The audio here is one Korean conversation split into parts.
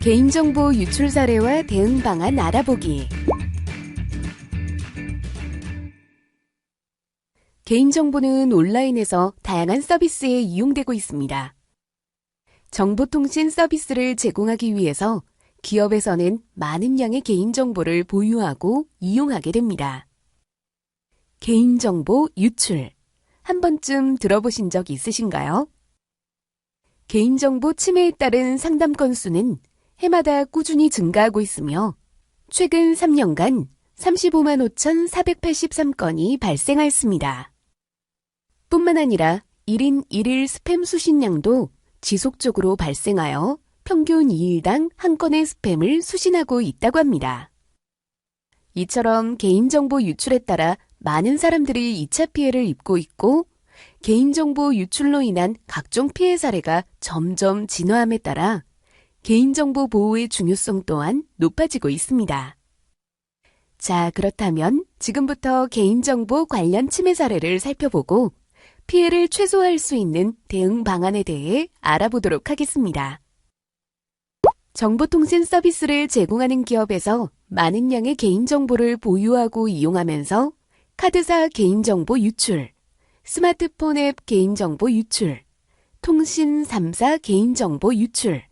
개인정보 유출 사례와 대응 방안 알아보기. 개인정보는 온라인에서 다양한 서비스에 이용되고 있습니다. 정보통신 서비스를 제공하기 위해서 기업에서는 많은 양의 개인정보를 보유하고 이용하게 됩니다. 개인정보 유출. 한 번쯤 들어보신 적 있으신가요? 개인정보 침해에 따른 상담 건수는 해마다 꾸준히 증가하고 있으며 최근 3년간 35만 5,483건이 발생하였습니다. 뿐만 아니라 1인 1일 스팸 수신량도 지속적으로 발생하여 평균 2일당 한 건의 스팸을 수신하고 있다고 합니다. 이처럼 개인정보 유출에 따라 많은 사람들이 2차 피해를 입고 있고 개인정보 유출로 인한 각종 피해 사례가 점점 진화함에 따라 개인정보 보호의 중요성 또한 높아지고 있습니다. 자, 그렇다면 지금부터 개인정보 관련 침해 사례를 살펴보고 피해를 최소화할 수 있는 대응 방안에 대해 알아보도록 하겠습니다. 정보통신 서비스를 제공하는 기업에서 많은 양의 개인정보를 보유하고 이용하면서 카드사 개인정보 유출, 스마트폰 앱 개인정보 유출, 통신 3사 개인정보 유출,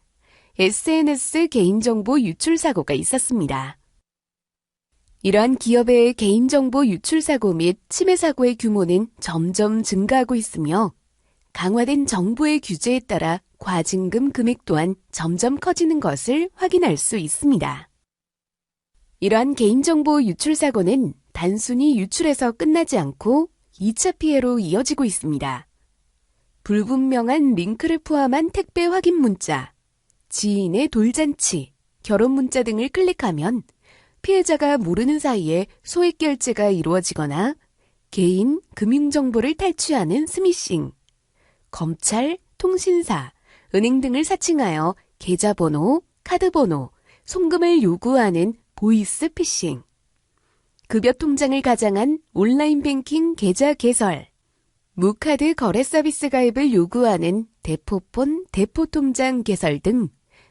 SNS 개인정보 유출 사고가 있었습니다. 이러한 기업의 개인정보 유출 사고 및 침해 사고의 규모는 점점 증가하고 있으며 강화된 정부의 규제에 따라 과징금 금액 또한 점점 커지는 것을 확인할 수 있습니다. 이러한 개인정보 유출 사고는 단순히 유출에서 끝나지 않고 2차 피해로 이어지고 있습니다. 불분명한 링크를 포함한 택배 확인 문자, 지인의 돌잔치, 결혼 문자 등을 클릭하면 피해자가 모르는 사이에 소액 결제가 이루어지거나 개인, 금융정보를 탈취하는 스미싱, 검찰, 통신사, 은행 등을 사칭하여 계좌번호, 카드번호, 송금을 요구하는 보이스 피싱, 급여 통장을 가장한 온라인 뱅킹 계좌 개설, 무카드 거래 서비스 가입을 요구하는 대포폰, 대포통장 개설 등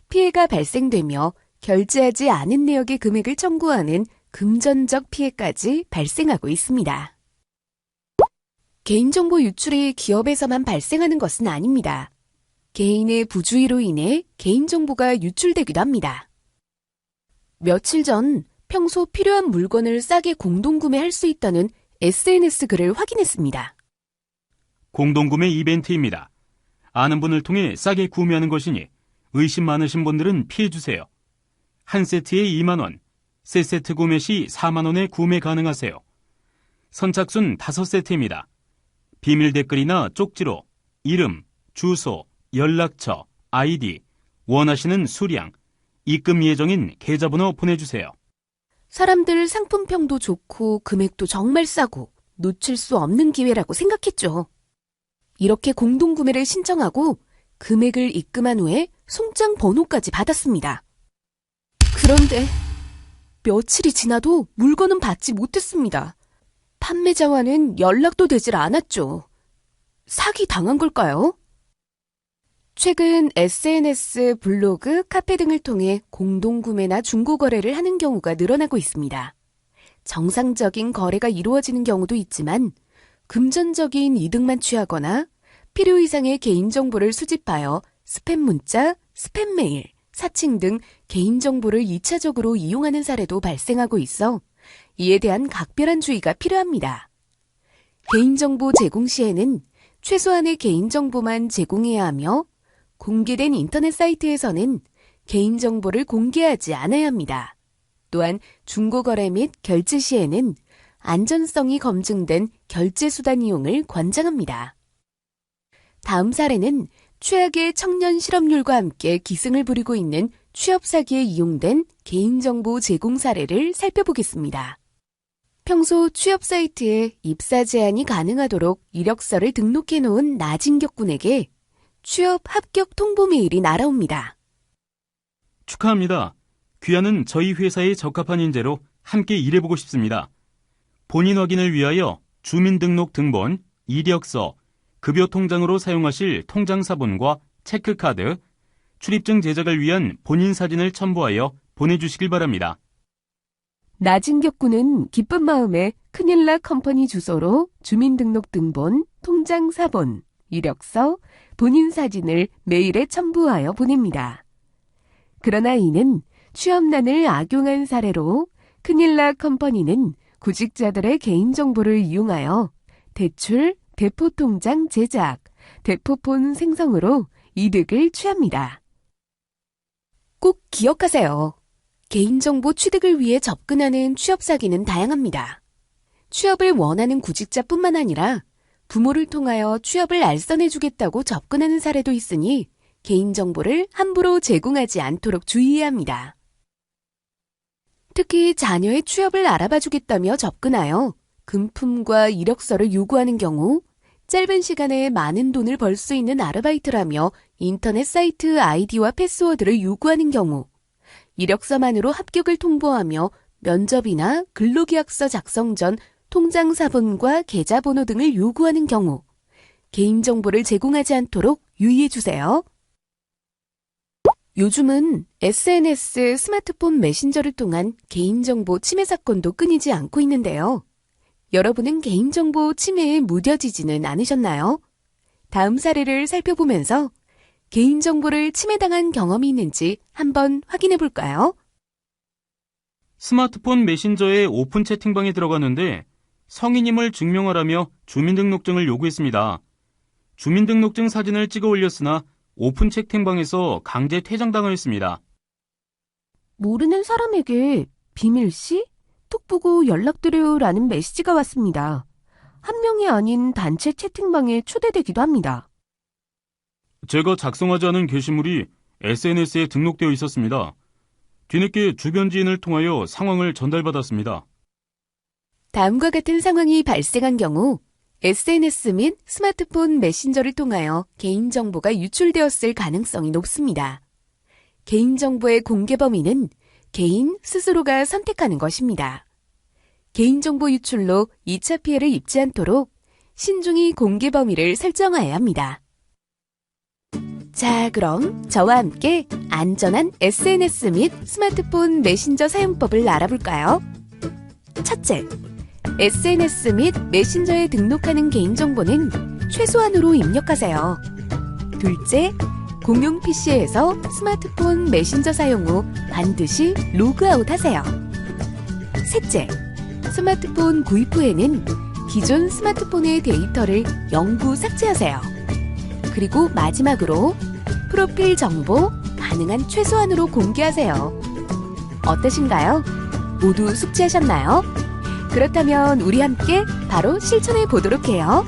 피해가 발생되며 결제하지 않은 내역의 금액을 청구하는 금전적 피해까지 발생하고 있습니다. 개인정보 유출이 기업에서만 발생하는 것은 아닙니다. 개인의 부주의로 인해 개인정보가 유출되기도 합니다. 며칠 전 평소 필요한 물건을 싸게 공동구매할 수 있다는 SNS 글을 확인했습니다. 공동구매 이벤트입니다. 아는 분을 통해 싸게 구매하는 것이니 의심 많으신 분들은 피해주세요. 한 세트에 2만 원, 세 세트 구매 시 4만 원에 구매 가능하세요. 선착순 5세트입니다. 비밀 댓글이나 쪽지로 이름, 주소, 연락처, 아이디, 원하시는 수량, 입금 예정인 계좌번호 보내주세요. 사람들 상품평도 좋고 금액도 정말 싸고 놓칠 수 없는 기회라고 생각했죠. 이렇게 공동구매를 신청하고 금액을 입금한 후에 송장 번호까지 받았습니다. 그런데 며칠이 지나도 물건은 받지 못했습니다. 판매자와는 연락도 되질 않았죠. 사기 당한 걸까요? 최근 SNS, 블로그, 카페 등을 통해 공동구매나 중고거래를 하는 경우가 늘어나고 있습니다. 정상적인 거래가 이루어지는 경우도 있지만 금전적인 이득만 취하거나 필요 이상의 개인정보를 수집하여 스팸 문자, 스팸 메일, 사칭 등 개인정보를 2차적으로 이용하는 사례도 발생하고 있어 이에 대한 각별한 주의가 필요합니다. 개인정보 제공 시에는 최소한의 개인정보만 제공해야 하며 공개된 인터넷 사이트에서는 개인정보를 공개하지 않아야 합니다. 또한 중고거래 및 결제 시에는 안전성이 검증된 결제수단 이용을 권장합니다. 다음 사례는 최악의 청년 실업률과 함께 기승을 부리고 있는 취업 사기에 이용된 개인정보 제공 사례를 살펴보겠습니다. 평소 취업 사이트에 입사 제한이 가능하도록 이력서를 등록해 놓은 나진격 군에게 취업 합격 통보 메일이 날아옵니다. 축하합니다. 귀하는 저희 회사에 적합한 인재로 함께 일해보고 싶습니다. 본인 확인을 위하여 주민등록등본, 이력서, 급여 통장으로 사용하실 통장사본과 체크카드, 출입증 제작을 위한 본인 사진을 첨부하여 보내주시길 바랍니다. 나진격 군은 기쁜 마음에 큰일라 컴퍼니 주소로 주민등록등본, 통장 사본, 이력서, 본인 사진을 메일에 첨부하여 보냅니다. 그러나 이는 취업난을 악용한 사례로 큰일라 컴퍼니는 구직자들의 개인정보를 이용하여 대출, 대포통장 제작, 대포폰 생성으로 이득을 취합니다. 꼭 기억하세요. 개인정보 취득을 위해 접근하는 취업 사기는 다양합니다. 취업을 원하는 구직자뿐만 아니라 부모를 통하여 취업을 알선해주겠다고 접근하는 사례도 있으니 개인정보를 함부로 제공하지 않도록 주의해야 합니다. 특히 자녀의 취업을 알아봐주겠다며 접근하여 금품과 이력서를 요구하는 경우 짧은 시간에 많은 돈을 벌 수 있는 아르바이트라며 인터넷 사이트 아이디와 패스워드를 요구하는 경우 이력서만으로 합격을 통보하며 면접이나 근로계약서 작성 전 통장 사본과 계좌번호 등을 요구하는 경우 개인정보를 제공하지 않도록 유의해주세요. 요즘은 SNS, 스마트폰 메신저를 통한 개인정보 침해 사건도 끊이지 않고 있는데요. 여러분은 개인정보 침해에 무뎌지지는 않으셨나요? 다음 사례를 살펴보면서 개인정보를 침해당한 경험이 있는지 한번 확인해 볼까요? 스마트폰 메신저의 오픈 채팅방에 들어갔는데 성인임을 증명하라며 주민등록증을 요구했습니다. 주민등록증 사진을 찍어 올렸으나 오픈 채팅방에서 강제 퇴장당하였습니다. 모르는 사람에게 비밀씨? 톡 보고 연락드려요라는 메시지가 왔습니다. 한 명이 아닌 단체 채팅방에 초대되기도 합니다. 제가 작성하지 않은 게시물이 SNS에 등록되어 있었습니다. 뒤늦게 주변 지인을 통하여 상황을 전달받았습니다. 다음과 같은 상황이 발생한 경우 SNS 및 스마트폰 메신저를 통하여 개인정보가 유출되었을 가능성이 높습니다. 개인정보의 공개 범위는 개인 스스로가 선택하는 것입니다. 개인정보 유출로 2차 피해를 입지 않도록 신중히 공개 범위를 설정해야 합니다. 자, 그럼 저와 함께 안전한 SNS 및 스마트폰 메신저 사용법을 알아볼까요? 첫째, SNS 및 메신저에 등록하는 개인정보는 최소한으로 입력하세요. 둘째, 공용 PC에서 스마트폰 메신저 사용 후 반드시 로그아웃 하세요. 셋째, 스마트폰 구입 후에는 기존 스마트폰의 데이터를 영구 삭제하세요. 그리고 마지막으로 프로필 정보 가능한 최소한으로 공개하세요. 어떠신가요? 모두 숙지하셨나요? 그렇다면 우리 함께 바로 실천해 보도록 해요.